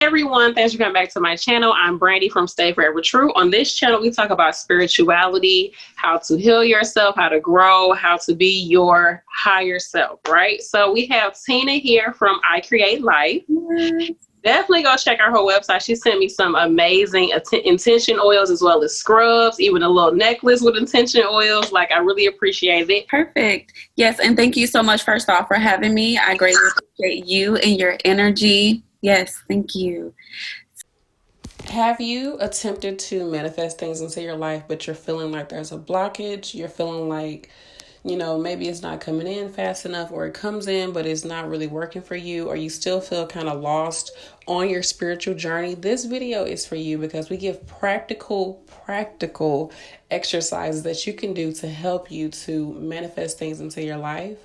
Everyone, thanks for coming back to my channel. I'm Brandy from Stay Forever True. On this channel, we talk about spirituality, how to heal yourself, how to grow, how to be your higher self, right? So we have Tina here from I Create Life. Definitely go check out her website. She sent me some amazing intention oils as well as scrubs, even a little necklace with intention oils. Like, I really appreciate it. Perfect. Yes, and thank you so much, first off, for having me. I greatly appreciate you and your energy. Yes, thank you. Have you attempted to manifest things into your life, but you're feeling like there's a blockage? You're feeling like, maybe it's not coming in fast enough, or it comes in, but it's not really working for you, or you still feel kind of lost on your spiritual journey? This video is for you because we give practical exercises that you can do to help you to manifest things into your life.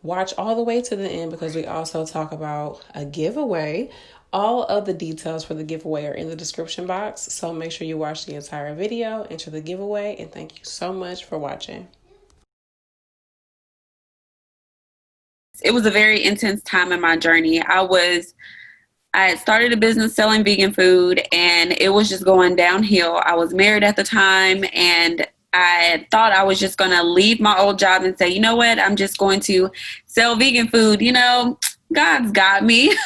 Watch all the way to the end because we also talk about a giveaway. All of the details for the giveaway are in the description box, so make sure you watch the entire video, enter the giveaway, and thank you so much for watching. It was a very intense time in my journey. I had started a business selling vegan food, and it was just going downhill. I was married at the time, and I thought I was just going to leave my old job and say, you know what, I'm just going to sell vegan food. God's got me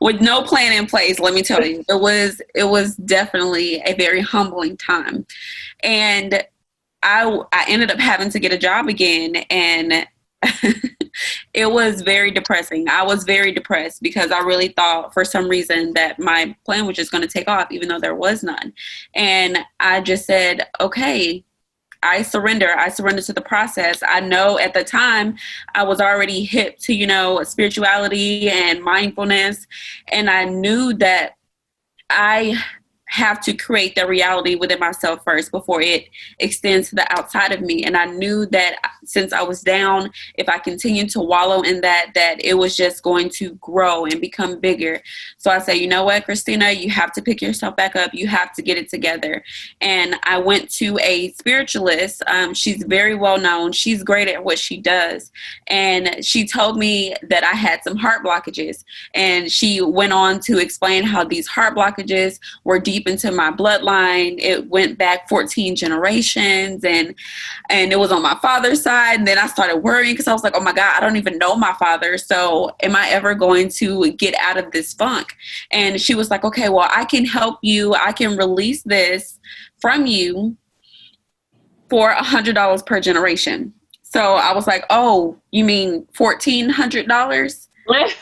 with no plan in place. Let me tell you, it was definitely a very humbling time. And I ended up having to get a job again, and it was very depressing. I was very depressed because I really thought for some reason that my plan was just going to take off, even though there was none. And I just said, okay, I surrender to the process. I know at the time I was already hip to, spirituality and mindfulness. And I knew that I have to create the reality within myself first before it extends to the outside of me. And I knew that since I was down, if I continued to wallow in that it was just going to grow and become bigger. So I said, you know what, Christina, you have to pick yourself back up. You have to get it together. And I went to a spiritualist. She's very well known. She's great at what she does. And she told me that I had some heart blockages. And she went on to explain how these heart blockages were deep into my bloodline. It went back 14 generations, and it was on my father's side. And then I started worrying because I was like, oh my God, I don't even know my father. So am I ever going to get out of this funk? And she was like, okay, well, I can help you. I can release this from you for $100 per generation. So I was like, oh, you mean $1,400? Right.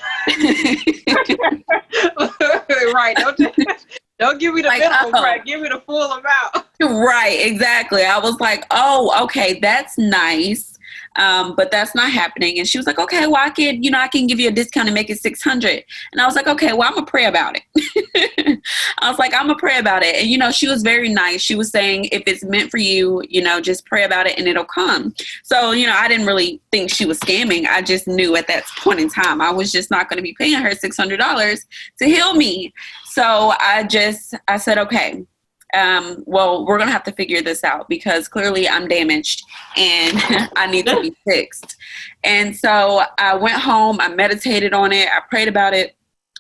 Don't give me the minimum price. Give me the full amount. Right. Exactly. I was like, oh, okay, that's nice. But that's not happening. And she was like, okay, well, I can give you a discount and make it $600. And I was like, okay, well, I'm gonna pray about it. I was like, I'm gonna pray about it. And, she was very nice. She was saying, if it's meant for you, just pray about it and it'll come. So, I didn't really think she was scamming. I just knew at that point in time, I was just not going to be paying her $600 to heal me. So I said, okay, well, we're going to have to figure this out because clearly I'm damaged and I need to be fixed. And so I went home, I meditated on it, I prayed about it.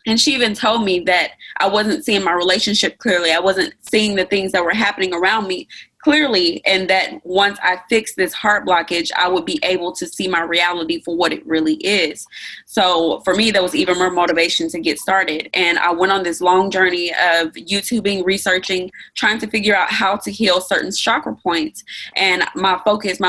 And she even told me that I wasn't seeing my relationship clearly. I wasn't seeing the things that were happening around me clearly, and that once I fixed this heart blockage, I would be able to see my reality for what it really is. So for me, that was even more motivation to get started. And I went on this long journey of YouTubing, researching, trying to figure out how to heal certain chakra points. And my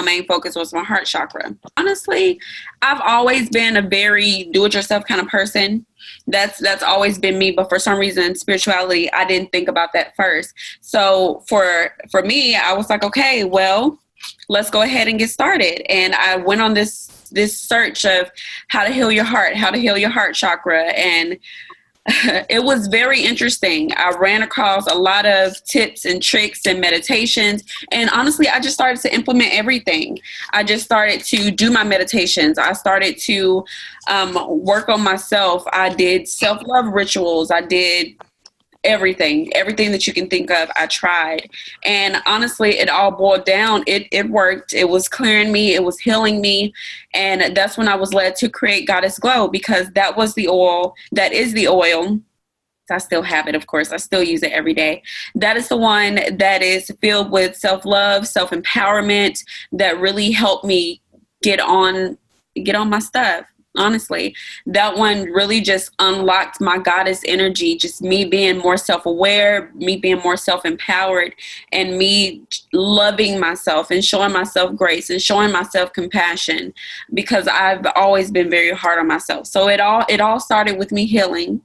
main focus was my heart chakra. Honestly, I've always been a very do-it-yourself kind of person. That's always been me. But for some reason, spirituality, I didn't think about that first. So for me, I was like, okay, well, let's go ahead and get started. And I went on this search of how to heal your heart, how to heal your heart chakra. And it was very interesting. I ran across a lot of tips and tricks and meditations. And honestly, I just started to implement everything. I just started to do my meditations. I started to work on myself. I did self-love rituals. I did everything that you can think of. I tried. And honestly, it all boiled down. It worked. It was clearing me. It was healing me. And that's when I was led to create Goddess Glow, because that was the oil. That is the oil I still have it, of course. I still use it every day. That is the one that is filled with self-love, self-empowerment, that really helped me get on my stuff. Honestly, that one really just unlocked my goddess energy, just me being more self-aware, me being more self-empowered, and me loving myself and showing myself grace and showing myself compassion, because I've always been very hard on myself. So it all started with me healing,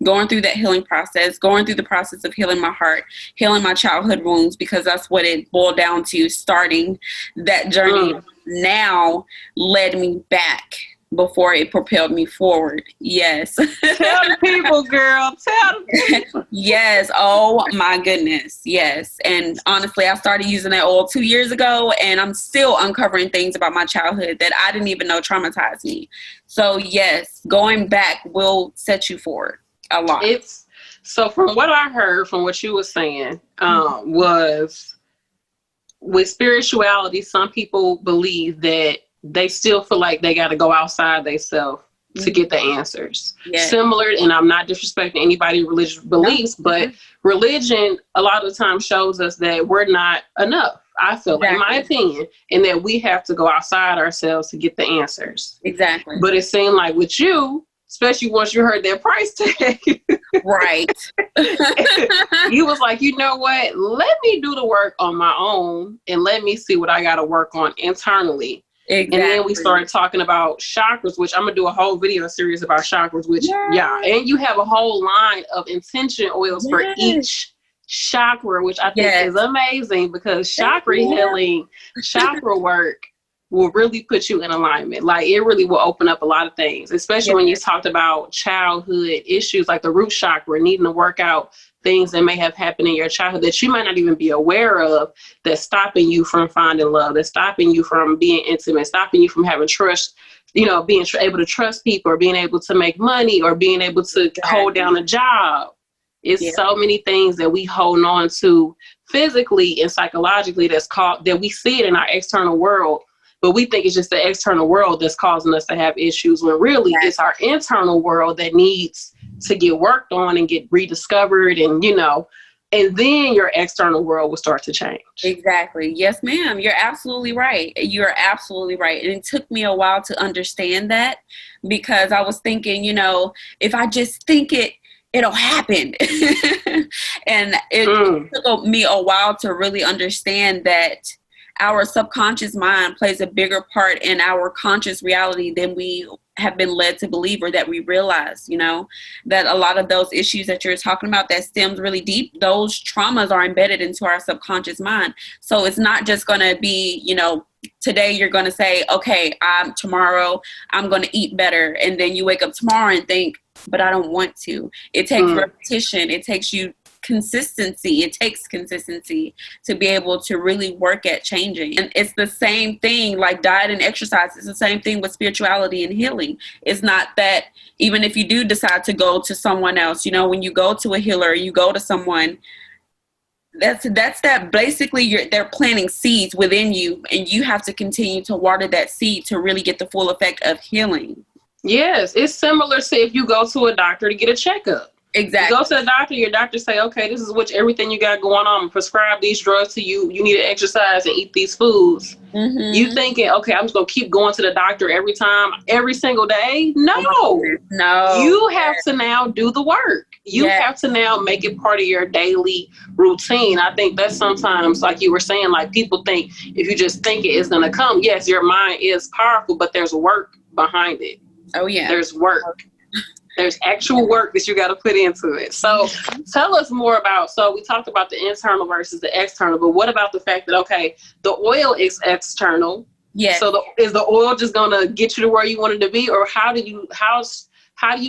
going through that healing process, going through the process of healing my heart, healing my childhood wounds, because that's what it boiled down to. Starting that journey now led me back before it propelled me forward. Yes. Tell the people, girl. Tell the people. Yes. Oh my goodness. Yes. And honestly, I started using that oil 2 years ago, and I'm still uncovering things about my childhood that I didn't even know traumatized me. So yes, going back will set you forward a lot. So from what I heard, from what you were saying, was with spirituality, some people believe that they still feel like they got to go outside themselves to get the answers. Yes. Similar, and I'm not disrespecting anybody's religious beliefs, but religion a lot of the time shows us that we're not enough. I feel, in my opinion, and that we have to go outside ourselves to get the answers. Exactly. But it seemed like with you, especially once you heard their price tag, right? You was like, you know what? Let me do the work on my own, and let me see what I got to work on internally. Exactly. And then we started talking about chakras, which I'm going to do a whole video series about chakras, which, and you have a whole line of intention oils for each chakra, which I think is amazing, because chakra healing, chakra work will really put you in alignment. Like, it really will open up a lot of things, especially when you talked about childhood issues, like the root chakra, needing to work out things that may have happened in your childhood that you might not even be aware of, that's stopping you from finding love, that's stopping you from being intimate, stopping you from having trust, being able to trust people, or being able to make money, or being able to hold down a job. It's so many things that we hold on to physically and psychologically that we see it in our external world, but we think it's just the external world that's causing us to have issues, when really it's our internal world that needs to get worked on and get rediscovered, and and then your external world will start to change. Exactly. Yes, ma'am. You're absolutely right. You're absolutely right. And it took me a while to understand that, because I was thinking, if I just think it, it'll happen. And it took me a while to really understand that our subconscious mind plays a bigger part in our conscious reality than we have been led to believe, or that we realize, that a lot of those issues that you're talking about that stems really deep, those traumas are embedded into our subconscious mind. So it's not just going to be, today you're going to say, okay, tomorrow I'm going to eat better. And then you wake up tomorrow and think, but I don't want to. It takes repetition. It takes consistency. It takes consistency to be able to really work at changing. And it's the same thing like diet and exercise. It's the same thing with spirituality and healing. It's not that even if you do decide to go to someone else, when you go to a healer, you go to someone, that's that basically they're planting seeds within you, and you have to continue to water that seed to really get the full effect of healing. Yes, it's similar to if you go to a doctor to get a checkup. Exactly. You go to the doctor, your doctor say, okay, this is everything you got going on. Prescribe these drugs to you. You need to exercise and eat these foods. Mm-hmm. You thinking, okay, I'm just going to keep going to the doctor every single day? No. You have to now do the work. You have to now make it part of your daily routine. I think that sometimes, like you were saying, like people think if you just think it's going to come. Yes, your mind is powerful, but there's work behind it. Oh, yeah. There's work. There's actual work that you got to put into it. So tell us more about, so we talked about the internal versus the external, but what about the fact that, okay, the oil is external. Yes. So is the oil just going to get you to where you wanted to be? Or how do you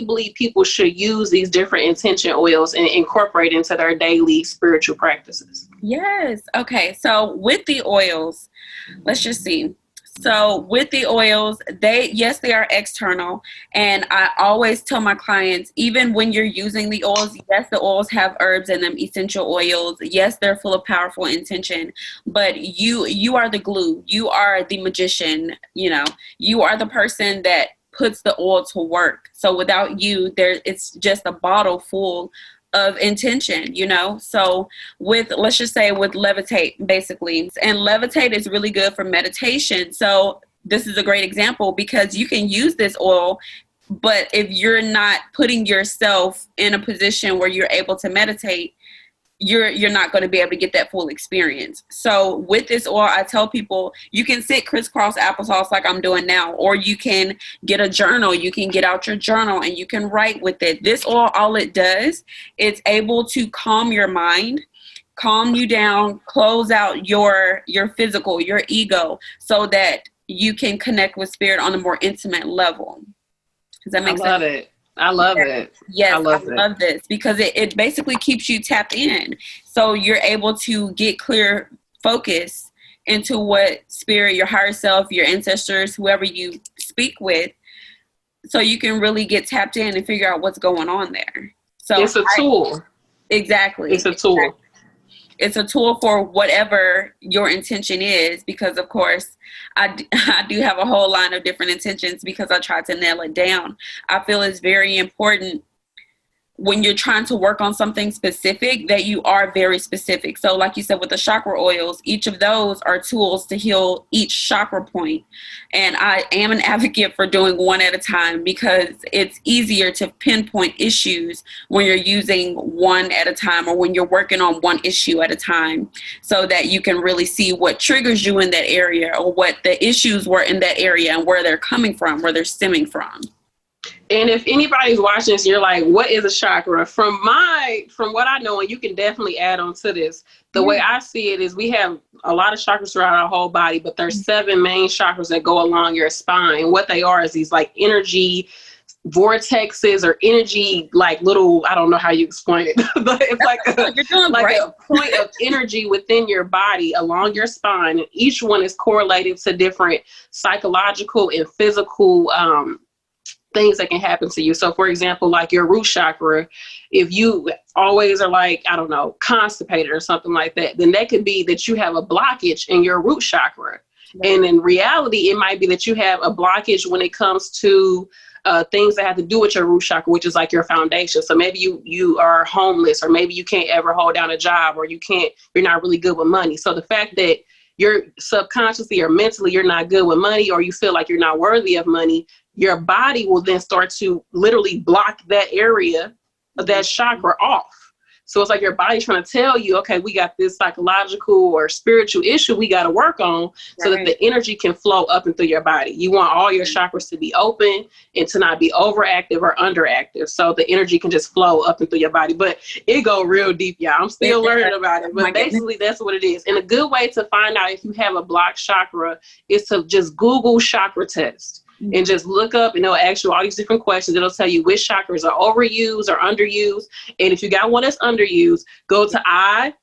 believe people should use these different intention oils and incorporate into their daily spiritual practices? Yes. Okay. So with the oils, let's just see. So with the oils, they are external. And I always tell my clients, even when you're using the oils, yes, the oils have herbs in them, essential oils. Yes, they're full of powerful intention, but you are the glue. You are the magician. You are the person that puts the oil to work. So without you, it's just a bottle full of intention, you know? So let's just say with levitate, basically, and levitate is really good for meditation. So this is a great example because you can use this oil, but if you're not putting yourself in a position where you're able to meditate, you're not going to be able to get that full experience. So with this oil, I tell people you can sit crisscross applesauce like I'm doing now, or you can get a journal. You can get out your journal and you can write with it. This oil, all it does, it's able to calm your mind, calm you down, close out your physical, your ego, so that you can connect with spirit on a more intimate level. Does that make sense? I love it. I love it. Yes, I love this because it basically keeps you tapped in. So you're able to get clear focus into what spirit, your higher self, your ancestors, whoever you speak with, so you can really get tapped in and figure out what's going on there. So it's a tool. Exactly. It's a tool. Exactly. It's a tool for whatever your intention is, because of course I do have a whole line of different intentions because I tried to nail it down. I feel it's very important when you're trying to work on something specific that you are very specific. So like you said, with the chakra oils, each of those are tools to heal each chakra point. And I am an advocate for doing one at a time because it's easier to pinpoint issues when you're using one at a time, or when you're working on one issue at a time, so that you can really see what triggers you in that area, or what the issues were in that area and where they're coming from, where they're stemming from. And if anybody's watching this, you're like, what is a chakra? From what I know, and you can definitely add on to this, the way I see it is we have a lot of chakras throughout our whole body, but there's 7 main chakras that go along your spine. What they are is these like energy vortexes, or energy, like little, I don't know how you explain it, but it's like a point of energy within your body along your spine. And each one is correlated to different psychological and physical things that can happen to you. So for example, like your root chakra, if you always are like, I don't know, constipated or something like that, then that could be that you have a blockage in your root chakra. Right. And in reality, it might be that you have a blockage when it comes to things that have to do with your root chakra, which is like your foundation. So maybe you are homeless, or maybe you can't ever hold down a job, or you're not really good with money. So the fact that you're subconsciously or mentally, you're not good with money, or you feel like you're not worthy of money, your body will then start to literally block that area of that chakra off. So it's like your body's trying to tell you, okay, we got this psychological or spiritual issue we got to work on, so that the energy can flow up and through your body. You want all your chakras to be open and to not be overactive or underactive, so the energy can just flow up and through your body. But it go real deep, y'all. I'm still learning about it, but basically that's what it is. And a good way to find out if you have a blocked chakra is to just Google chakra test. And just look up, and it'll ask you all these different questions. It'll tell you which chakras are overused or underused. And if you got one that's underused, go to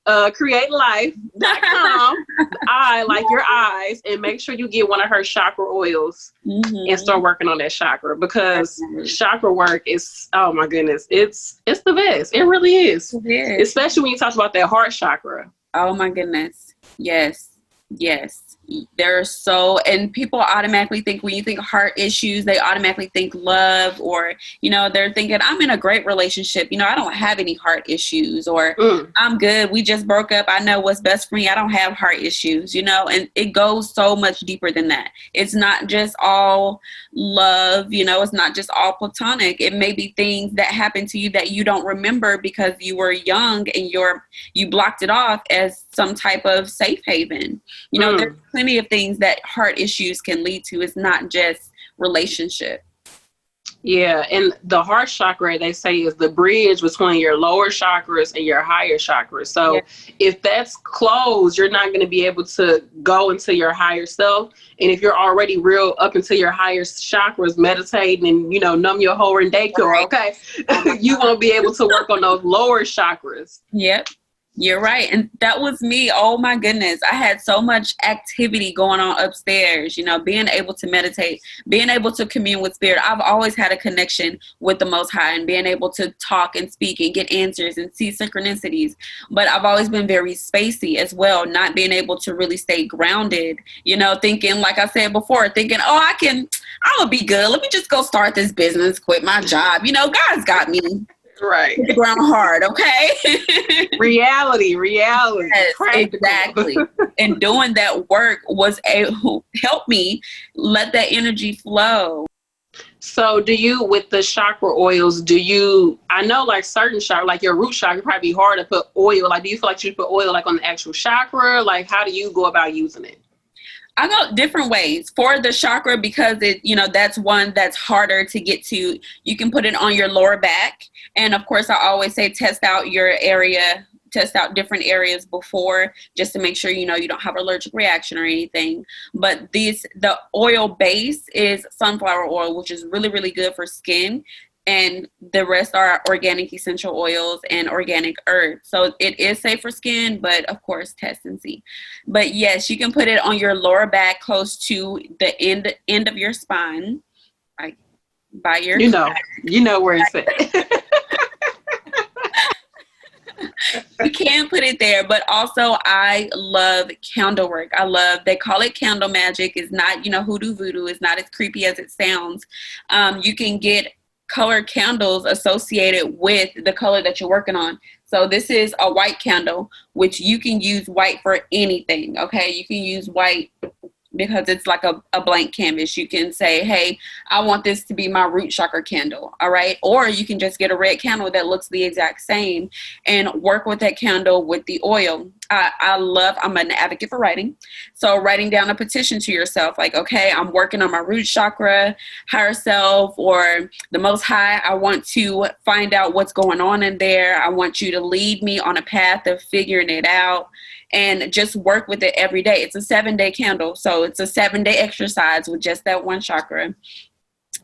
createlife.com, I like your eyes, and make sure you get one of her chakra oils and start working on that chakra, because chakra work is, oh my goodness, it's the best. It really is. It is. Especially when you talk about that heart chakra. Oh my goodness. Yes. And people automatically think, when you think heart issues, they automatically think love, or, they're thinking, I'm in a great relationship. I don't have any heart issues, or I'm good. We just broke up. I know what's best for me. I don't have heart issues, and it goes so much deeper than that. It's not just all love, it's not just all platonic. It may be things that happen to you that you don't remember because you were young and you blocked it off as some type of safe haven. There's plenty of things that heart issues can lead to. It's not just relationship. Yeah, and the heart chakra, they say, is the bridge between your lower chakras and your higher chakras. So if that's closed, you're not going to be able to go into your higher self. And if you're already real up into your higher chakras, meditating and, numb your whole decor, okay, you won't be able to work on those lower chakras. Yep. You're right. And that was me. Oh my goodness. I had so much activity going on upstairs, you know, being able to meditate, being able to commune with spirit. I've always had a connection with the Most High and being able to talk and speak and get answers and see synchronicities. But I've always been very spacey as well, not being able to really stay grounded, you know, thinking, like I said before, thinking, oh, I'm gonna be good. Let me just go start this business, quit my job. You know, God's got me. Right. Hit the ground hard, okay? Reality. Yes, exactly. And doing that work was help me let that energy flow. So do you, with the chakra oils, I know like certain chakra, like your root chakra, probably be hard to put oil. Like, do you feel like you should put oil like on the actual chakra? Like, how do you go about using it? I go different ways for the chakra because that's one that's harder to get to. You can put it on your lower back. And of course, I always say test out your area, test out different areas before, just to make sure, you don't have an allergic reaction or anything. But the oil base is sunflower oil, which is really, really good for skin. And the rest are organic essential oils and organic herbs. So it is safe for skin, but of course, test and see. But yes, you can put it on your lower back, close to the end of your spine, like by your. You know where it's at. You can put it there, but also I love candle work. They call it candle magic. It's not, hoodoo voodoo. It's not as creepy as it sounds. You can get colored candles associated with the color that you're working on. So this is a white candle, which you can use white for anything. Okay. You can use white because it's like a blank canvas. You can say, hey, I want this to be my root chakra candle. All right. Or you can just get a red candle that looks the exact same and work with that candle with the oil. I'm an advocate for writing. So writing down a petition to yourself, like, okay, I'm working on my root chakra, higher self, or the Most High. I want to find out what's going on in there. I want you to lead me on a path of figuring it out. And just work with it every day. It's a 7-day candle. So it's a 7-day exercise with just that one chakra.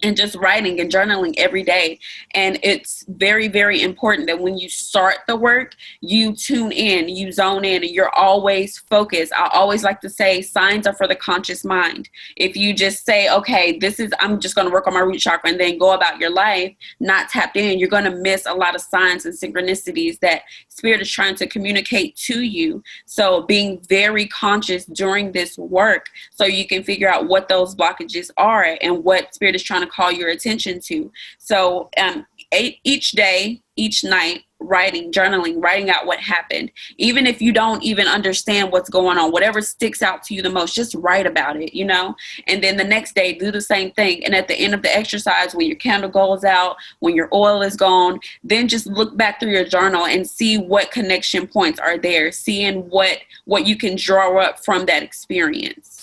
And just writing and journaling every day. And it's very, very important that when you start the work, you tune in, you zone in, and you're always focused. I always like to say signs are for the conscious mind. If you just say, okay, I'm just going to work on my root chakra and then go about your life, not tapped in, you're going to miss a lot of signs and synchronicities that Spirit is trying to communicate to you. So being very conscious during this work so you can figure out what those blockages are and what Spirit is trying to call your attention to. So each day, each night, journaling, writing out what happened. Even if you don't even understand what's going on, whatever sticks out to you the most, just write about it, and then the next day do the same thing. And at the end of the exercise, when your candle goes out, when your oil is gone, then just look back through your journal and see what connection points are there, seeing what you can draw up from that experience.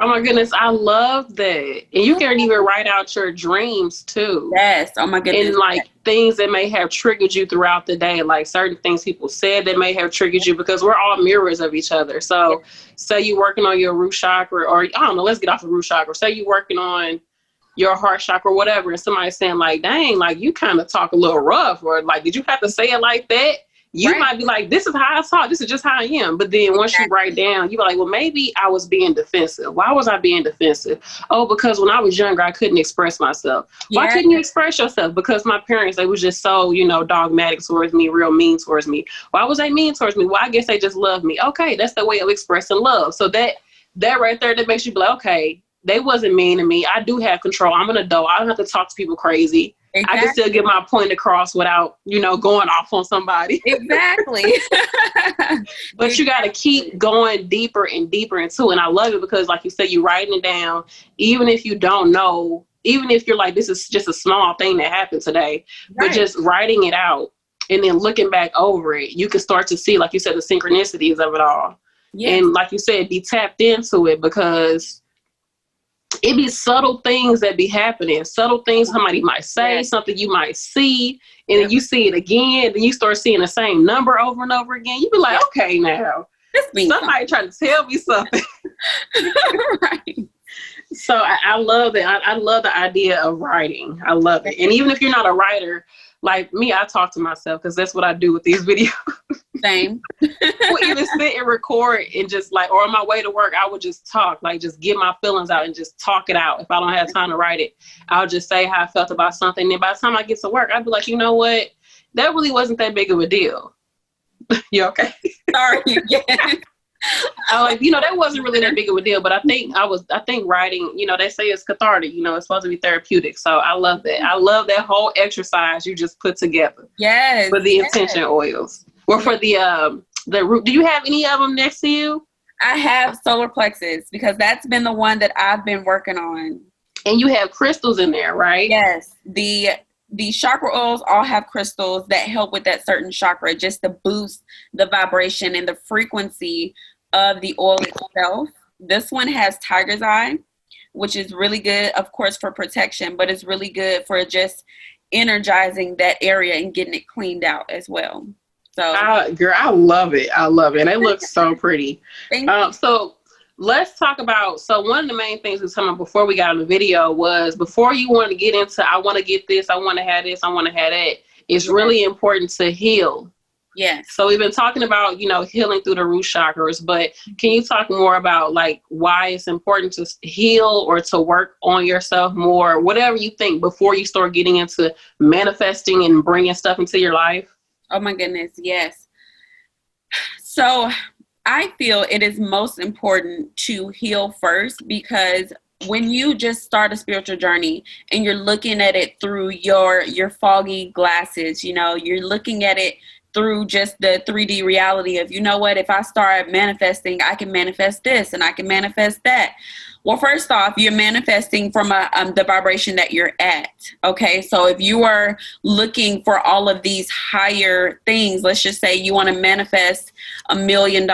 Oh my goodness, I love that. And you can even write out your dreams too. Yes. Oh my goodness. And like things that may have triggered you throughout the day, like certain things people said that may have triggered you, because we're all mirrors of each other. So say you're working on your root chakra, or I don't know, let's get off the root chakra. Say you're working on your heart chakra or whatever, and somebody's saying like, dang, like you kind of talk a little rough, or like, did you have to say it like that? You might be like, this is how I talk. This is just how I am. But then once you write down, you're like, well, maybe I was being defensive. Why was I being defensive? Oh, because when I was younger, I couldn't express myself. Why couldn't you express yourself? Because my parents, they was just so, dogmatic towards me, real mean towards me. Why was they mean towards me? Well, I guess they just love me. Okay, that's the way of expressing love. So that right there, that makes you be like, okay, they wasn't mean to me. I do have control. I'm an adult. I don't have to talk to people crazy. Exactly. I can still get my point across without, going off on somebody. Exactly. But you got to keep going deeper and deeper into it. And I love it because, like you said, you're writing it down, even if you don't know, even if you're like, this is just a small thing that happened today, but just writing it out and then looking back over it, you can start to see, like you said, the synchronicities of it all. Yes. And like you said, be tapped into it, because it be subtle things that be happening, subtle things somebody might say, something you might see, and then you see it again, then you start seeing the same number over and over again. You be like, okay, now somebody trying to tell me something. Right. So I love that. I love the idea of writing. I love it. And even if you're not a writer, like me, I talk to myself because that's what I do with these videos. Same. I would either sit and record and just like, or on my way to work, I would just talk, like just get my feelings out and just talk it out. If I don't have time to write it, I'll just say how I felt about something. And then by the time I get to work, I'd be like, you know what? That really wasn't that big of a deal. You okay? Sorry. Yeah. I like, that wasn't really that big of a deal, but I think writing, they say it's cathartic, it's supposed to be therapeutic. So I love that. I love that whole exercise you just put together. Yes. For the intention oils. Or for the root. Do you have any of them next to you? I have solar plexus because that's been the one that I've been working on. And you have crystals in there, right? Yes. The chakra oils all have crystals that help with that certain chakra, just to boost the vibration and the frequency of the oil itself. This one has tiger's eye, which is really good, of course, for protection, but it's really good for just energizing that area and getting it cleaned out as well. So, girl, I love it. I love it. And it looks so pretty. So let's talk about, one of the main things that's coming before we got on the video was, before you want to get into, I want to get this, I want to have this, I want to have that, it's really important to heal. Yes. So we've been talking about, healing through the root chakras, but can you talk more about like why it's important to heal or to work on yourself more, whatever you think, before you start getting into manifesting and bringing stuff into your life? Oh my goodness. Yes. So I feel it is most important to heal first, because when you just start a spiritual journey and you're looking at it through your foggy glasses, you're looking at it through just the 3D reality of, if I start manifesting, I can manifest this and I can manifest that. Well, first off, you're manifesting from the vibration that you're at. Okay. So if you are looking for all of these higher things, let's just say you want to manifest $1 million,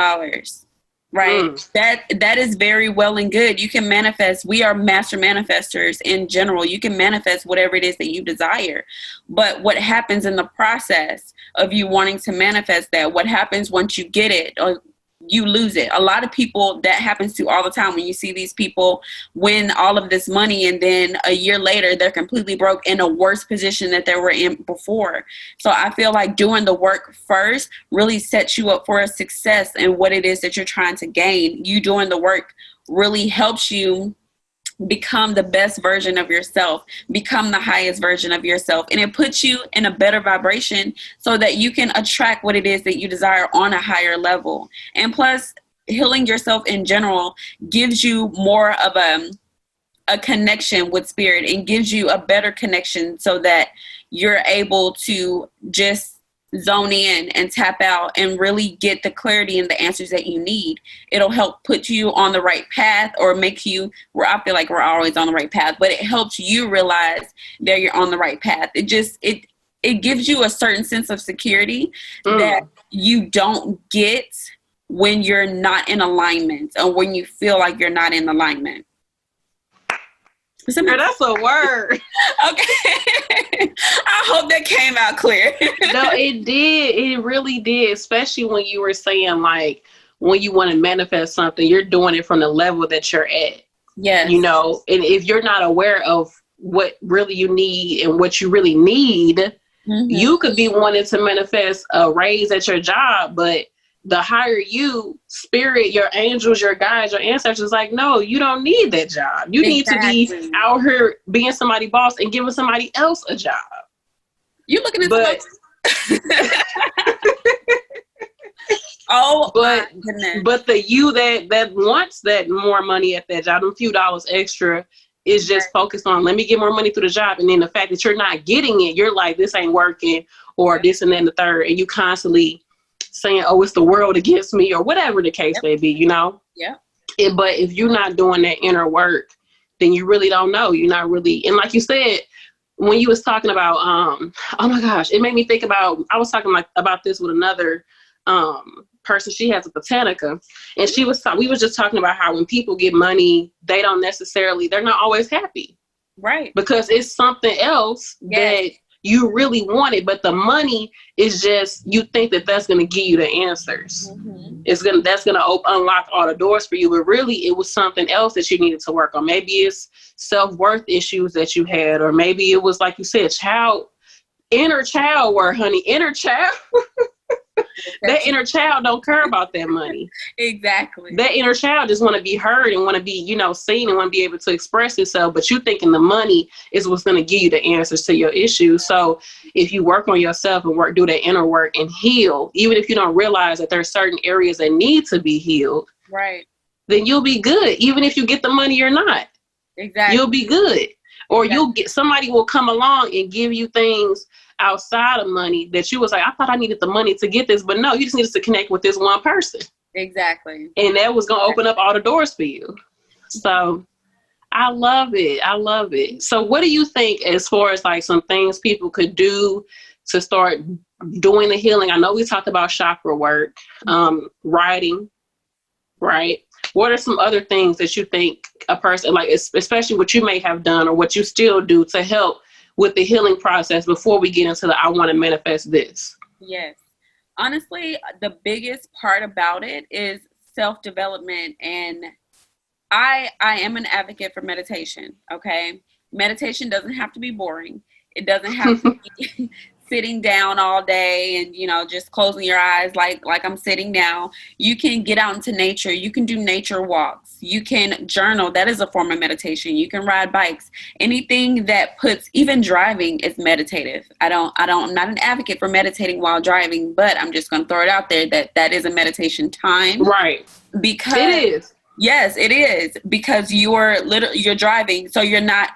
right? That is very well and good. You can manifest. We are master manifestors in general. You can manifest whatever it is that you desire. But what happens in the process of you wanting to manifest that, what happens once you get it, or you lose it. A lot of people, that happens to all the time, when you see these people win all of this money and then a year later they're completely broke in a worse position that they were in before. So I feel like doing the work first really sets you up for a success in what it is that you're trying to gain. You doing the work really helps you become the best version of yourself, become the highest version of yourself. And it puts you in a better vibration so that you can attract what it is that you desire on a higher level. And plus, healing yourself in general gives you more of a connection with spirit, and gives you a better connection so that you're able to just zone in and tap out and really get the clarity and the answers that you need. It'll help put you on the right path, or make you, where I feel like we're always on the right path, but it helps you realize that you're on the right path. It gives you a certain sense of security that you don't get when you're not in alignment, or when you feel like you're not in alignment. Girl, that's a word. Okay. I hope that came out clear. No, it did. It really did. Especially when you were saying, like, when you want to manifest something, you're doing it from the level that you're at. Yes. And if you're not aware of what really you need and what you really need, you could be wanting to manifest a raise at your job, but the higher you, spirit, your angels, your guides, your ancestors, like, no, you don't need that job. You need to be out here being somebody's boss and giving somebody else a job. You looking at oh, but my goodness. But the you that wants that more money at that job, them few dollars extra, is just focused on, let me get more money through the job. And then the fact that you're not getting it, you're like, this ain't working, or this and then the third, and you constantly saying, oh, it's the world against me, or whatever the case may be, Yeah. But if you're not doing that inner work, then you really don't know. You're not really, and like you said, when you was talking about, oh my gosh, it made me think about, I was talking about this with another person. She has a botanica, and we was just talking about how when people get money, they're not always happy. Right. Because it's something else that you really want it, but the money is just, you think that's going to give you the answers. That's going to unlock all the doors for you, but really it was something else that you needed to work on. Maybe it's self-worth issues that you had, or maybe it was, like you said, inner child work, honey, inner child. that inner child don't care about that money. Exactly. That inner child just want to be heard and want to be, you know, seen and want to be able to express itself. But you thinking the money is what's going to give you the answers to your issues. So if you work on yourself and do that inner work and heal, even if you don't realize that there's certain areas that need to be healed, right, then you'll be good. Even if you get the money or not, exactly, you'll be good. Or you'll get, somebody will come along and give you things outside of money that you was like, I thought I needed the money to get this, but no, you just needed to connect with this one person. Exactly. And that was going to open up all the doors for you. So I love it. I love it. So what do you think as far as like some things people could do to start doing the healing? I know we talked about chakra work, writing, right? What are some other things that you think a person, like especially what you may have done or what you still do to help with the healing process before we get into the I want to manifest this? Yes. Honestly, the biggest part about it is self-development. And I am an advocate for meditation. Okay. Meditation doesn't have to be boring. It doesn't have to be sitting down all day and, you know, just closing your eyes like I'm sitting now. You can get out into nature. You can do nature walks. You can journal. That is a form of meditation. You can ride bikes. Anything that puts, even driving is meditative. I'm not an advocate for meditating while driving, but I'm just going to throw it out there that is a meditation time. Right. Because it is. Yes, it is, because you're driving. So you're not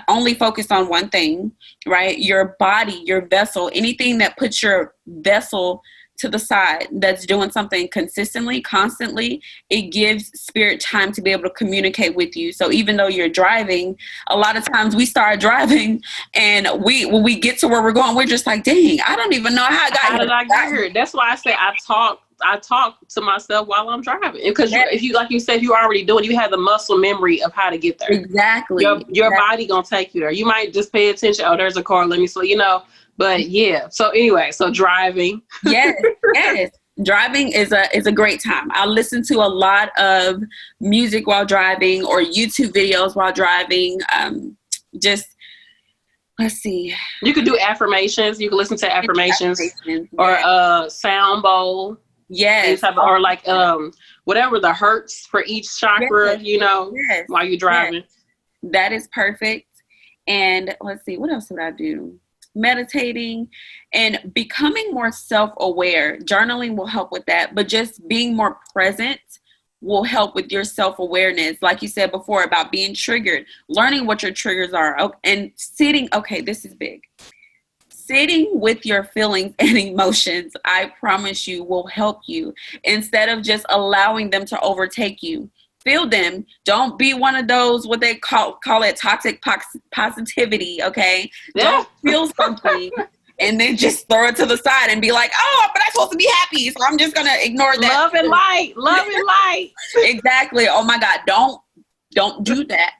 only focused on one thing, right? Your body, your vessel, anything that puts your vessel to the side that's doing something consistently, constantly, it gives spirit time to be able to communicate with you. So even though you're driving, a lot of times we start driving and when we get to where we're going, we're just like, dang, I don't even know how did I get here. That's why I say I talk to myself while I'm driving, because if you, like you said, you already doing, you have the muscle memory of how to get there. Exactly. Your body gonna take you there. You might just pay attention. Oh, there's a car. Let me slow. You know. But yeah. So anyway, so driving. Yes. Driving is a great time. I listen to a lot of music while driving or YouTube videos while driving. Just let's see. You could do affirmations. You can listen to affirmations or sound bowl. Yes. Or like whatever the hertz for each chakra, you know, while you're driving. Yes. That is perfect. And let's see, what else would I do? Meditating and becoming more self-aware. Journaling will help with that, but just being more present will help with your self-awareness. Like you said before about being triggered, learning what your triggers are, and sitting. Okay, this is big. Sitting with your feelings and emotions, I promise you, will help you instead of just allowing them to overtake you. Feel them. Don't be one of those, what they call it, toxic positivity, okay? Yeah. Don't feel something and then just throw it to the side and be like, oh, but I'm supposed to be happy, so I'm just going to ignore that. Love and light. Exactly. Oh, my God. Don't do that.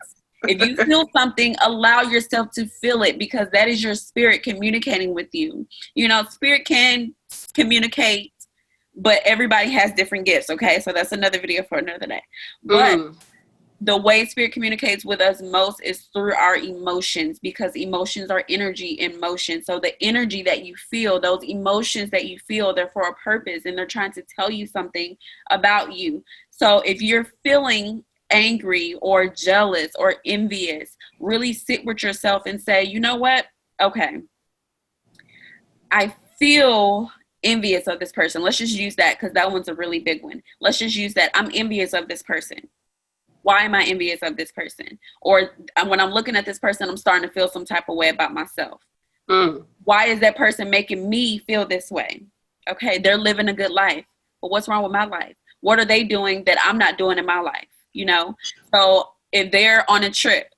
If you feel something, allow yourself to feel it, because that is your spirit communicating with you. You know, spirit can communicate, but everybody has different gifts, okay? So that's another video for another day. But the way spirit communicates with us most is through our emotions, because emotions are energy in motion. So the energy that you feel, those emotions that you feel, they're for a purpose, and they're trying to tell you something about you. So if you're feeling angry or jealous or envious, really sit with yourself and say, you know what? Okay, I feel envious of this person. Let's just use that, because that one's a really big one. Let's just use that. I'm envious of this person. Why am I envious of this person? Or when I'm looking at this person, I'm starting to feel some type of way about myself. Why is that person making me feel this way? Okay, they're living a good life, but what's wrong with my life? What are they doing that I'm not doing in my life? You know, so if they're on a trip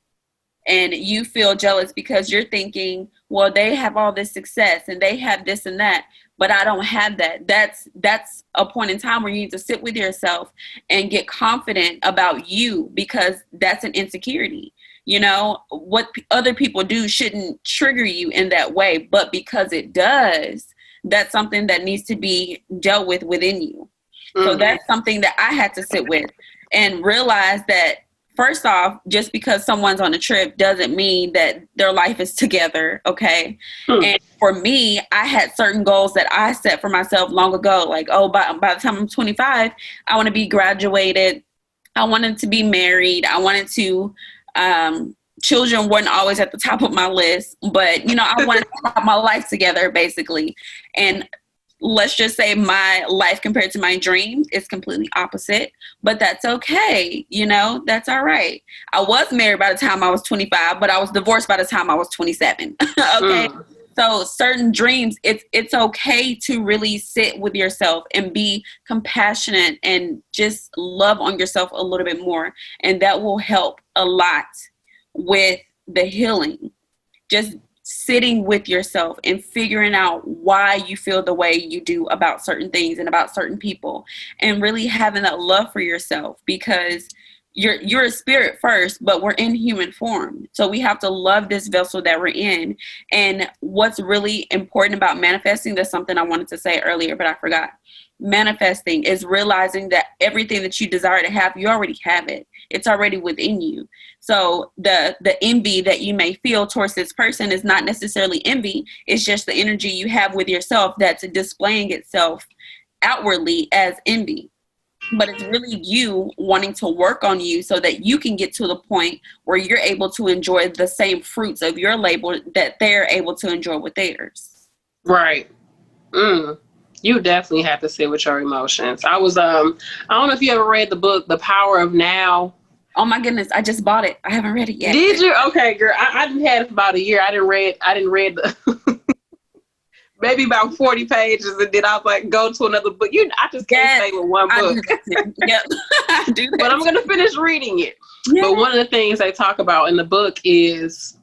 and you feel jealous because you're thinking, well, they have all this success and they have this and that, but I don't have that. That's a point in time where you need to sit with yourself and get confident about you, because that's an insecurity. You know, what other people do shouldn't trigger you in that way, but because it does, that's something that needs to be dealt with within you. So that's something that I had to sit with and realize that first off, just because someone's on a trip doesn't mean that their life is together, okay? And for me, I had certain goals that I set for myself long ago. Like, by the time I'm 25, I want to be graduated. I wanted to be married. I wanted to, children weren't always at the top of my list, but, I wanted to have my life together, basically. And let's just say my life compared to my dreams is completely opposite, but that's okay. That's all right. I was married by the time I was 25, but I was divorced by the time I was 27. Okay. So certain dreams, it's okay to really sit with yourself and be compassionate and just love on yourself a little bit more. And that will help a lot with the healing. Just sitting with yourself and figuring out why you feel the way you do about certain things and about certain people, and really having that love for yourself, because you're a spirit first, but we're in human form. So we have to love this vessel that we're in. And what's really important about manifesting, that's something I wanted to say earlier, but I forgot. Manifesting is realizing that everything that you desire to have, you already have it. It's already within you. So the envy that you may feel towards this person is not necessarily envy. It's just the energy you have with yourself that's displaying itself outwardly as envy. But it's really you wanting to work on you so that you can get to the point where you're able to enjoy the same fruits of your labor that they're able to enjoy with theirs. Right. You definitely have to sit with your emotions. I don't know if you ever read the book, The Power of Now. Oh my goodness, I just bought it. I haven't read it yet. Did you? Okay, girl. I didn't have it for about a year. I didn't read the maybe about 40 pages, and then I was like, go to another book. I just can't stay with one book. Yep. I do that. But I'm gonna finish reading it. Yeah. But one of the things they talk about in the book is,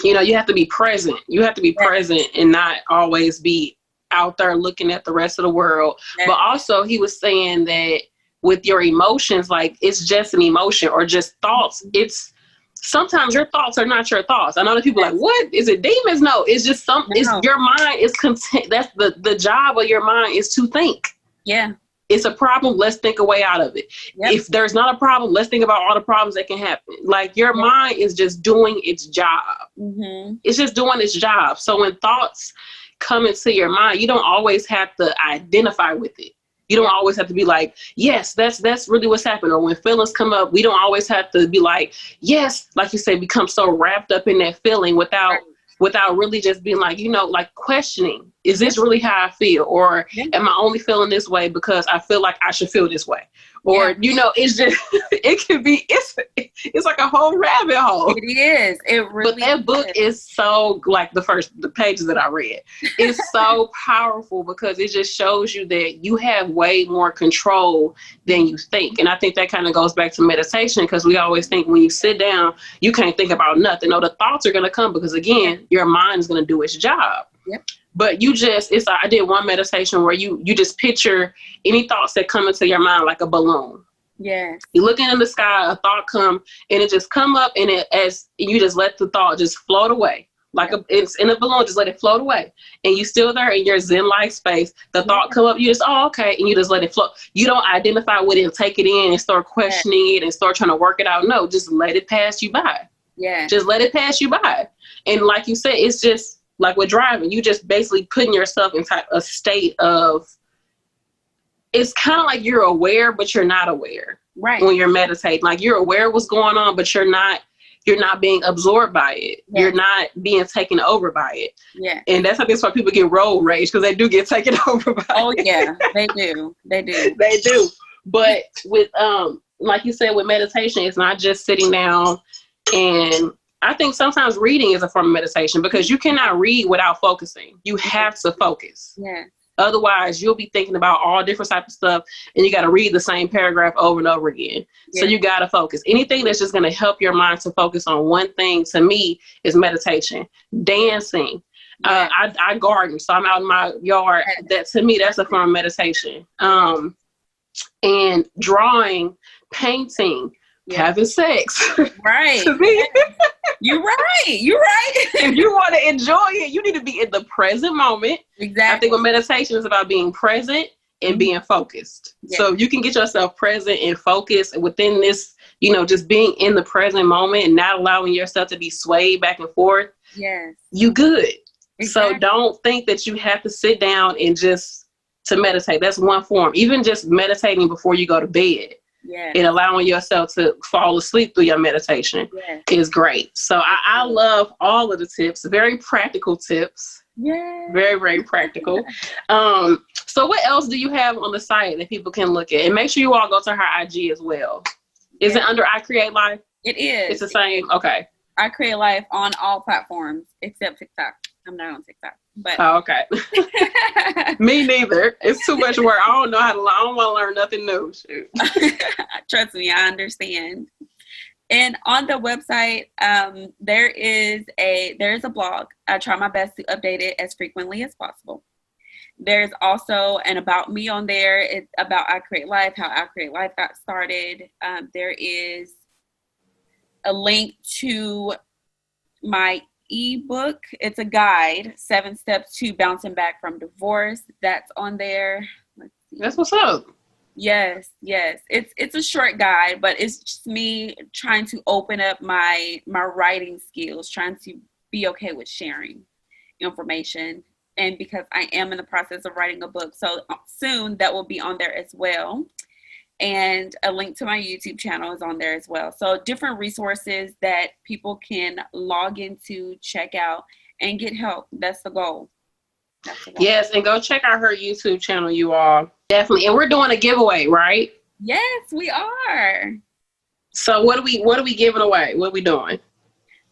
you have to be present. You have to be present and not always be out there looking at the rest of the world. Yeah. But also he was saying that with your emotions, like, it's just an emotion or just thoughts. It's sometimes your thoughts are not your thoughts. I know that people are like, what is it, demons? No, it's just it's your mind is content. That's the job of your mind, is to think. Yeah. It's a problem. Let's think a way out of it. Yep. If there's not a problem, let's think about all the problems that can happen. Like, your mind is just doing its job. It's just doing its job. So when thoughts come into your mind, you don't always have to identify with it. You don't always have to be like, yes, that's really what's happening. Or when feelings come up, we don't always have to be like, yes, like you said, become so wrapped up in that feeling without really just being like, like questioning, is this really how I feel? Or am I only feeling this way because I feel like I should feel this way? Or, it's just, it could be, it's like a whole rabbit hole. It is. It really But that book is so, like, the pages that I read, it's so powerful because it just shows you that you have way more control than you think. And I think that kind of goes back to meditation, because we always think when you sit down, you can't think about nothing. No, the thoughts are going to come because, again, your mind is going to do its job. Yep. But I did one meditation where you just picture any thoughts that come into your mind like a balloon. Yes. You're looking in the sky, a thought come, and it just come up, and you just let the thought just float away. Like it's in a balloon, just let it float away. And you still there in your Zen-like space. The thought come up, you just, okay, and you just let it float. You don't identify with it and take it in and start questioning it and start trying to work it out. No, just let it pass you by. Yeah. Just let it pass you by. And like you said, it's just, like with driving, you just basically putting yourself in a state of, it's kind of like you're aware, but you're not aware. Right. When you're meditating, like, you're aware of what's going on, but you're not being absorbed by it. Yeah. You're not being taken over by it. Yeah. And that's why people get road rage, because they do get taken over by it. Oh yeah, they do. They do. They do. But with, like you said, with meditation, it's not just sitting down, and I think sometimes reading is a form of meditation, because you cannot read without focusing. You have to focus. Yeah. Otherwise, you'll be thinking about all different types of stuff, and you got to read the same paragraph over and over again. Yeah. So you got to focus. Anything that's just going to help your mind to focus on one thing, to me, is meditation. Dancing. Yeah. I garden, so I'm out in my yard. That, to me, that's a form of meditation. And drawing, painting, having sex. Right. You're right. If you want to enjoy it, you need to be in the present moment. Exactly. I think what meditation is about, being present and being focused. Yeah. So if you can get yourself present and focused within this you know, just being in the present moment and not allowing yourself to be swayed back and forth, yes, you good. exactly. So don't think that you have to sit down and just to meditate. That's one form. Even just meditating before you go to bed, yes, and allowing yourself to fall asleep through your meditation, yes, is great. So I love all of the tips, very practical tips. yes. Very, very practical. So what else do you have on the site that people can look at? And make sure you all go to her IG as well. Is it under I Create Life? It is. It's the same? Okay. I Create Life on all platforms except TikTok. I'm not on TikTok. But Oh, okay. Me neither. It's too much work. I don't know how to. I don't want to learn nothing new. Shoot. Trust me, I understand. And on the website, there's a blog. I try my best to update it as frequently as possible. There's also an about me on there. It's about I Create Life, how I Create Life got started. There is a link to my ebook. It's a guide, 7 steps to bouncing back from divorce. That's on there. Let's see. That's what's up. Yes. It's a short guide, but it's just me trying to open up my writing skills, trying to be okay with sharing information. And because I am in the process of writing a book, so soon that will be on there as well. And a link to my YouTube channel is on there as well. So different resources that people can log into, check out, and get help. That's the goal. Yes, and go check out her YouTube channel, you all. Definitely. And we're doing a giveaway, right? Yes, we are. So what are we giving away? What are we doing?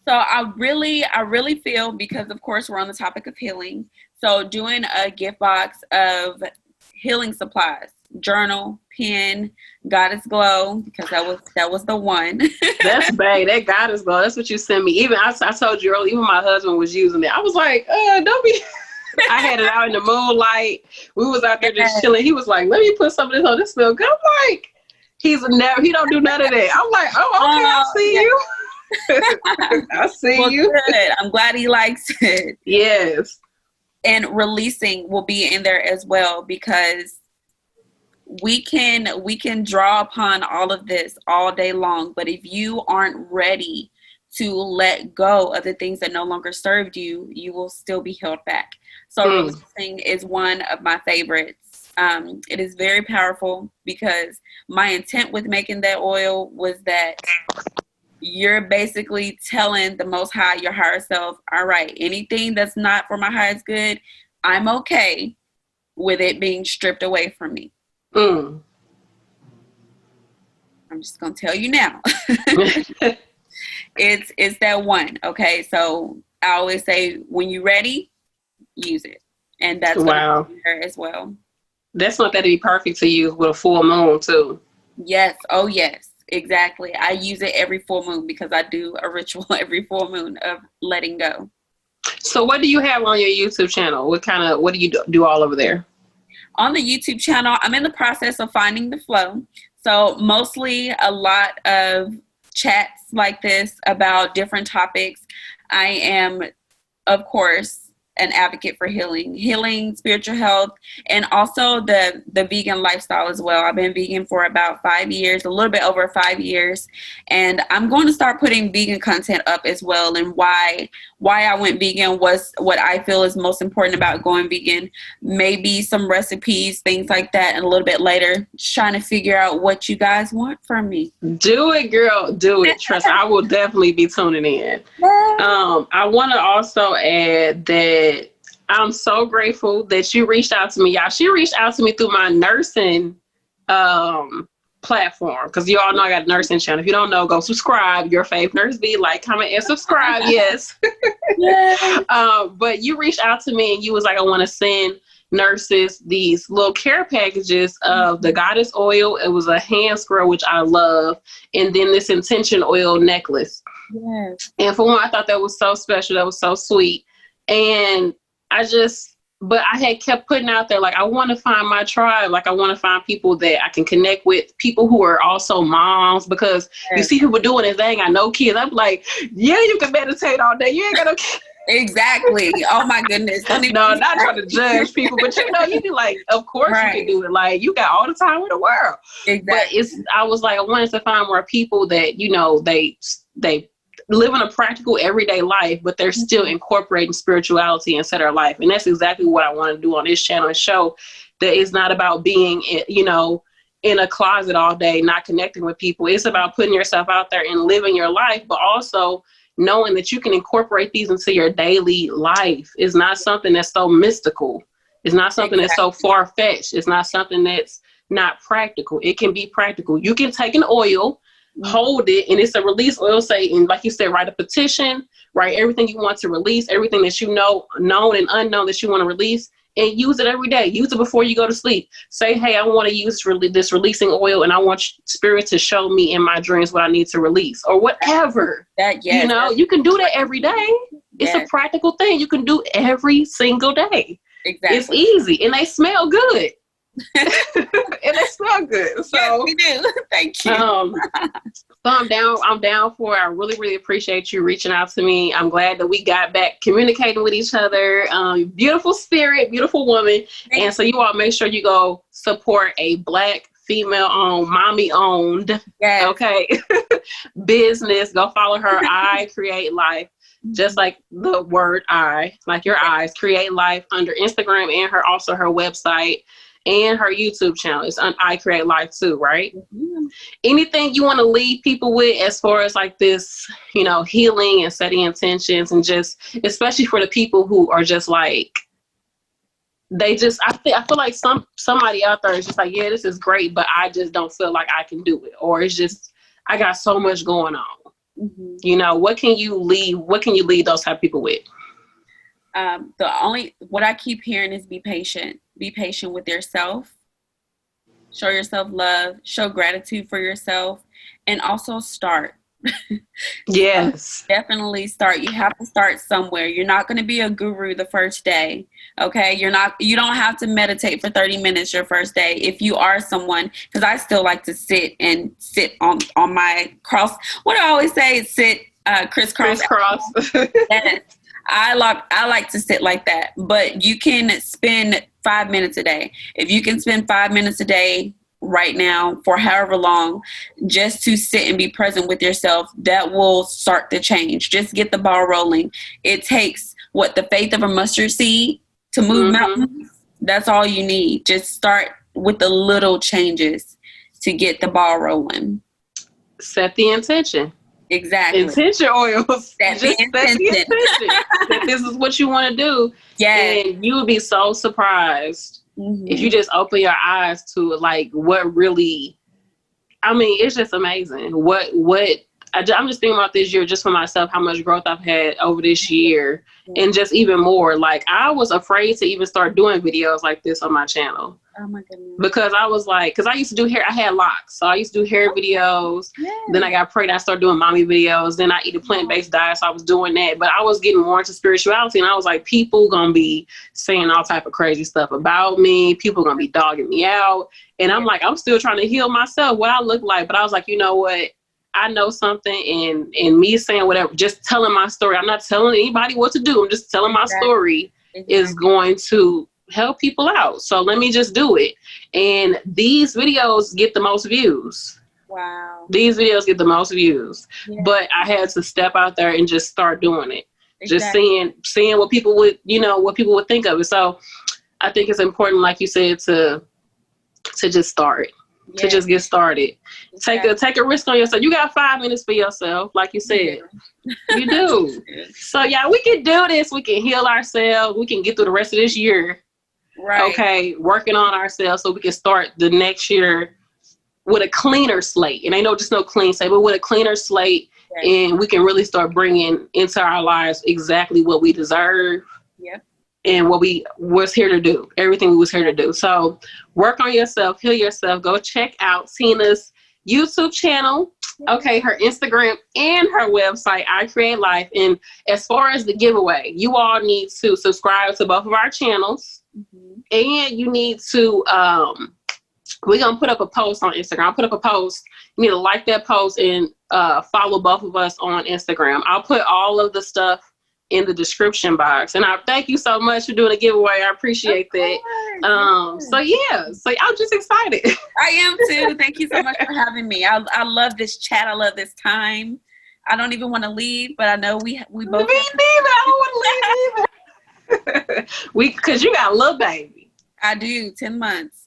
So I really feel, because of course we're on the topic of healing, so doing a gift box of healing supplies, journal, pen, Goddess Glow, because that was the one. That's babe. That Goddess Glow. That's what you sent me. Even I told you earlier, even my husband was using it. I was like, don't be. I had it out in the moonlight. We was out there just chilling. He was like, let me put some of this on. This smells good. I'm like, he don't do none of that. I'm like, oh, okay, I see you. I see you. Good. I'm glad he likes it. Yes. And releasing will be in there as well, because we can draw upon all of this all day long, but if you aren't ready to let go of the things that no longer served you, you will still be held back. So releasing is one of my favorites. It is very powerful, because my intent with making that oil was that you're basically telling the Most High, your higher self, all right, anything that's not for my highest good, I'm okay with it being stripped away from me. I'm just going to tell you now. It's that one. Okay. So I always say, when you're ready, use it. And that's wow there as well. That's not that to be perfect to use with a full moon too. Yes. Oh yes, exactly. I use it every full moon, because I do a ritual every full moon of letting go. So what do you have on your YouTube channel? What do you do all over there? On the YouTube channel, I'm in the process of finding the flow. So mostly a lot of chats like this about different topics. I am, of course, an advocate for healing, spiritual health, and also the vegan lifestyle as well. I've been vegan for about 5 years, a little bit over 5 years, and I'm going to start putting vegan content up as well. And why I went vegan was what I feel is most important about going vegan. Maybe some recipes, things like that, and a little bit later, just trying to figure out what you guys want from me. Do it, girl. Do it. Trust me, I will definitely be tuning in. I want to also add that I'm so grateful that you reached out to me, y'all. She reached out to me through my nursing platform, because you all know I got a nursing channel. If you don't know, go subscribe. YourFavNurseB, like, comment, and subscribe. Yes. But you reached out to me and you was like, I want to send nurses these little care packages of the Goddess oil. It was a hand scrub, which I love, and then this intention oil necklace. Yes. And for one, I thought that was so special. That was so sweet. And but I had kept putting out there, like, I want to find my tribe. Like, I want to find people that I can connect with, people who are also moms, because you see people doing it, they ain't got no kids. I'm like, yeah, you can meditate all day. You ain't got no kids. Exactly. Oh my goodness. Don't even No, not trying to judge people, but you be like, of course you can do it. Like, you got all the time in the world. Exactly. But I was like, I wanted to find more people that, they live in a practical everyday life, but they're still incorporating spirituality into their life. And that's exactly what I want to do on this channel, and show that it's not about being, in a closet all day, not connecting with people. It's about putting yourself out there and living your life, but also knowing that you can incorporate these into your daily life. It's not something that's so mystical. It's not something that's so far-fetched. It's not something that's not practical. It can be practical. You can take an oil, hold it, and it's a release oil, say, and like you said, write a petition, write everything you want to release, everything that known and unknown that you want to release, and use it every day. Use it before you go to sleep. Say, hey, I want to use this releasing oil, and I want Spirit to show me in my dreams what I need to release, or whatever. You can do that every day. It's a practical thing. You can do every single day. Exactly. It's easy, and they smell good. And they smell good. So yes, we do. Thank you. So I'm down for it. I really, really appreciate you reaching out to me. I'm glad that we got back communicating with each other. Beautiful spirit, beautiful woman. And so you all make sure you go support a Black, female-owned, mommy-owned, business. Go follow her. I Create Life. Just like the word I, like your eyes, Create Life, under Instagram, and her website and her YouTube channel. It's on I Create Life too, right? Mm-hmm. Anything you want to leave people with as far as like this, healing and setting intentions, and just especially for the people who are just like, I feel like somebody out there is just like, yeah, this is great, but I just don't feel like I can do it, or it's just, I got so much going on. Mm-hmm. What can you leave those type of people with? What I keep hearing is be patient. Be patient with yourself. Show yourself love. Show gratitude for yourself, and also start. Yes. Definitely start. You have to start somewhere. You're not going to be a guru the first day. Okay. You don't have to meditate for 30 minutes your first day. If you are someone, because I still like to sit on my cross. What do I always say? Sit, crisscross. Yes. I like to sit like that, but you can spend 5 minutes a day. If you can spend 5 minutes a day right now for however long, just to sit and be present with yourself, that will start the change. Just get the ball rolling. It takes the faith of a mustard seed to move mountains. That's all you need. Just start with the little changes to get the ball rolling. Set the intention. Exactly. Intention oils. Set the intention. That this is what you want to do. Yeah. And you would be so surprised if you just open your eyes to like what really, it's just amazing. I'm just thinking about this year just for myself, how much growth I've had over this year, and just even more. Like, I was afraid to even start doing videos like this on my channel. Oh my goodness. Because I was like, because I used to do hair, I had locks. So I used to do hair videos. Yeah. Then I got pregnant, I started doing mommy videos. Then I eat a plant-based diet, so I was doing that. But I was getting more into spirituality, and I was like, people gonna be saying all type of crazy stuff about me. People gonna be dogging me out. And I'm like, I'm still trying to heal myself, what I look like. But I was like, you know what? I know something, and me saying whatever, just telling my story. I'm not telling anybody what to do. I'm just telling my story is going to help people out. So let me just do it. And these videos get the most views. Wow. These videos get the most views. Yeah. But I had to step out there and just start doing it. Exactly. Just seeing what people would, what people would think of it. So I think it's important, like you said, to just start. Yeah. To just get started. Exactly. Take a risk on yourself. You got 5 minutes for yourself, like you said. Yeah. You do. So yeah, we can do this. We can heal ourselves. We can get through the rest of this year. Right. Okay, working on ourselves so we can start the next year with a cleaner slate. And I know just no clean slate, but with a cleaner slate, and we can really start bringing into our lives exactly what we deserve. Yep. And what we was here to do, everything we was here to do. So work on yourself, heal yourself. Go check out Tina's YouTube channel, okay, her Instagram and her website, I Create Life. And as far as the giveaway, you all need to subscribe to both of our channels. Mm-hmm. And you need to, we're going to put up a post on Instagram. I'll put up a post. You need to like that post and follow both of us on Instagram. I'll put all of the stuff in the description box. And I thank you so much for doing a giveaway. I appreciate that. So yeah, so I'm just excited. I am too. Thank you so much for having me. I love this chat. I love this time. I don't even want to leave, but I know we both. Me neither. I don't want to leave either. Because you got a little baby. I do. 10 months.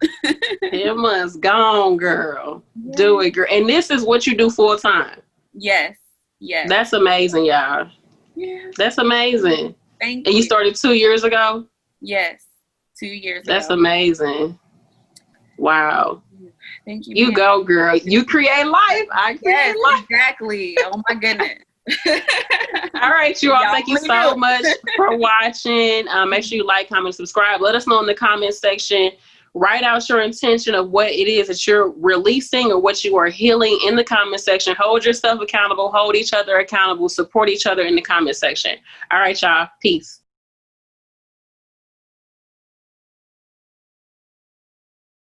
10 months. Gone, girl. Yeah. Do it, girl. And this is what you do full time. Yes. Yes. That's amazing, y'all. Yeah. That's amazing. Thank you. And you started 2 years ago? Yes. 2 years That's ago. amazing. Wow. Thank you. You go, girl. You create life. I create life. Exactly. Oh my goodness. All right, you all. Thank you so much for watching. Make sure you like, comment, subscribe. Let us know in the comment section. Write out your intention of what it is that you're releasing or what you are healing in the comment section. Hold yourself accountable. Hold each other accountable. Support each other in the comment section. All right, y'all. Peace.